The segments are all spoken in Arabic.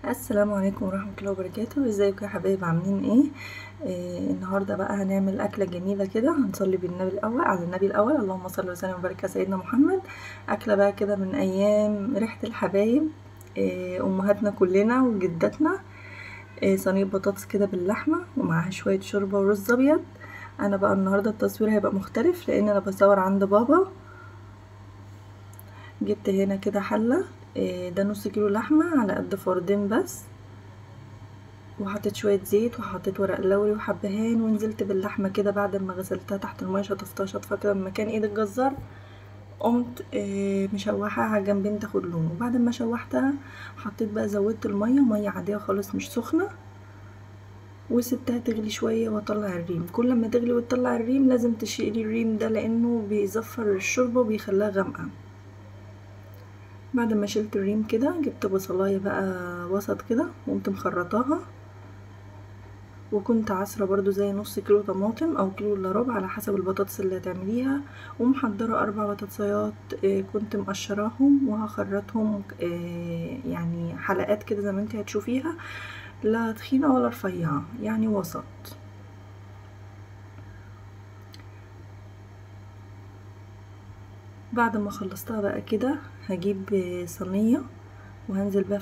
السلام عليكم ورحمة الله وبركاته. ازيكم يا حبايب، عاملين ايه؟ النهاردة بقى هنعمل أكلة جميلة كده، هنصلي بالنبي الأول على النبي الأول، اللهم صل وسلم وبارك على سيدنا محمد. أكلة بقى كده من أيام ريحة الحبايب، أمهاتنا كلنا وجداتنا. صينية بطاطس كده باللحمة ومعاها شوية شوربة ورز أبيض. أنا بقى النهاردة التصوير هيبقى مختلف لأن أنا بصور عند بابا. جبت هنا كده حلة، ده نص كيلو لحمة على قد فردين بس، وحطيت شويه زيت وحطيت ورق لوري وحبهان، ونزلت باللحمه كده بعد ما غسلتها تحت الميه، شطفتها شطفه كده من مكان ايد الجزار. قمت مشوحاها على جنبين تاخد لون، وبعد ما شوحتها حطيت بقى، زودت الميه، ميه عاديه خالص مش سخنه، وسبتها تغلي شويه واطلع الريم. كل ما تغلي وتطلع الريم لازم تشيلي الريم ده لانه بيزفر الشوربه وبيخليها غامقه. بعد ما شلت الريم كده جبت بصلايه بقى وسط كده وقمت مخرطاها، وكنت عصرة برضو زي نص كيلو طماطم او كيلو الا ربع على حسب البطاطس اللي هتعمليها، ومحضرة 4 بطاطسيات كنت مقشراهم وهخرطهم يعني حلقات كده زي ما انت هتشوفيها، لا تخينة ولا رفيعة، يعني وسط. بعد ما خلصتها بقى كده هجيب صينية وهنزل بقى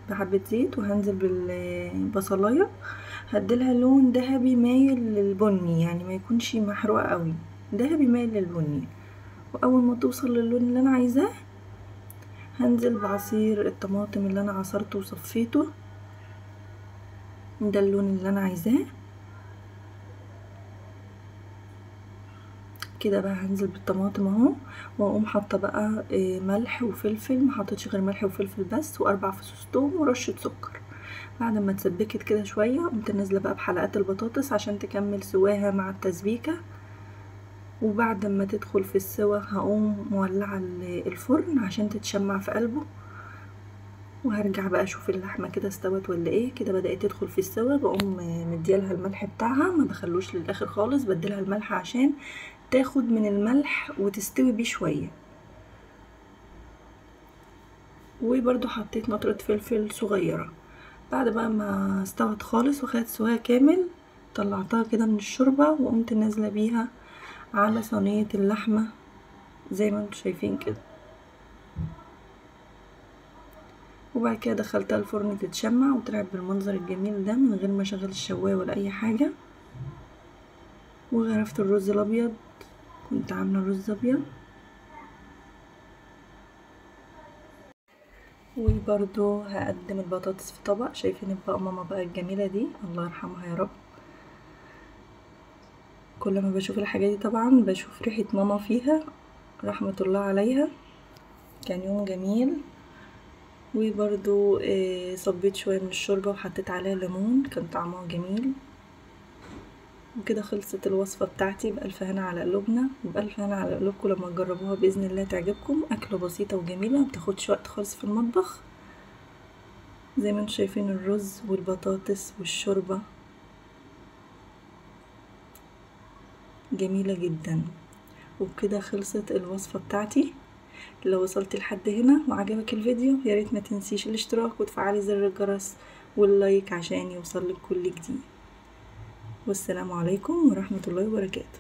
بحبة زيت وهنزل بالبصلاية، هديلها لون ذهبي مايل للبني، يعني ما يكونش محروقة قوي، ذهبي مايل للبني. واول ما توصل للون اللي انا عايزاه هنزل بعصير الطماطم اللي انا عصرته وصفيته، ده اللون اللي انا عايزاه كده. بقى هنزل بالطماطم اهو، واقوم حاطه بقى ملح وفلفل، ما حطيتش غير ملح وفلفل بس، و4 فصوص توم ورشه سكر. بعد ما اتسبكت كده شويه قمت نازله بقى بحلقات البطاطس عشان تكمل سواها مع التسبيكه. وبعد ما تدخل في السوا هقوم مولعه الفرن عشان تتشمع في قلبه، وهرجع بقى اشوف اللحمه كده استوت ولا ايه. كده بدات تدخل في السوا، بقوم مديالها الملح بتاعها، ما بخلوش للاخر خالص، بديلها الملح عشان تاخد من الملح وتستوي بيه شويه. وبرده حطيت نطرة فلفل صغيرة. بعد بقى ما استوت خالص وخدت سواها كامل طلعتها كده من الشوربة، وقمت نازلة بيها على صينية اللحمة زي ما انتوا شايفين كده. وبعد كده دخلتها الفرن تتشمع وطلعت بالمنظر الجميل ده من غير ما اشغل الشواية ولا اي حاجة. وغرفت الرز الابيض، كنت عاملة رز ابيض. وبرضو هقدم البطاطس في طبق، شايفين بقى ماما بقى الجميلة دي، الله يرحمها يا رب. كل ما بشوف الحاجة دي طبعا بشوف ريحة ماما فيها، رحمة الله عليها. كان يوم جميل. وبرضو صبيت شوية من الشوربة وحطيت عليها ليمون، كان طعمها جميل. وكده خلصت الوصفة بتاعتي، بألف هنا على قلوبنا وبألف هنا على قلوبكم. لما تجربوها بإذن الله تعجبكم. أكلة بسيطة وجميلة متاخدش وقت خالص في المطبخ، زي ما انتوا شايفين الرز والبطاطس والشوربة جميلة جدا. وبكده خلصت الوصفة بتاعتي. لو وصلت لحد هنا وعجبك الفيديو ياريت ما تنسيش الاشتراك وتفعلي زر الجرس واللايك عشان يوصلك كل جديد. والسلام عليكم ورحمة الله وبركاته.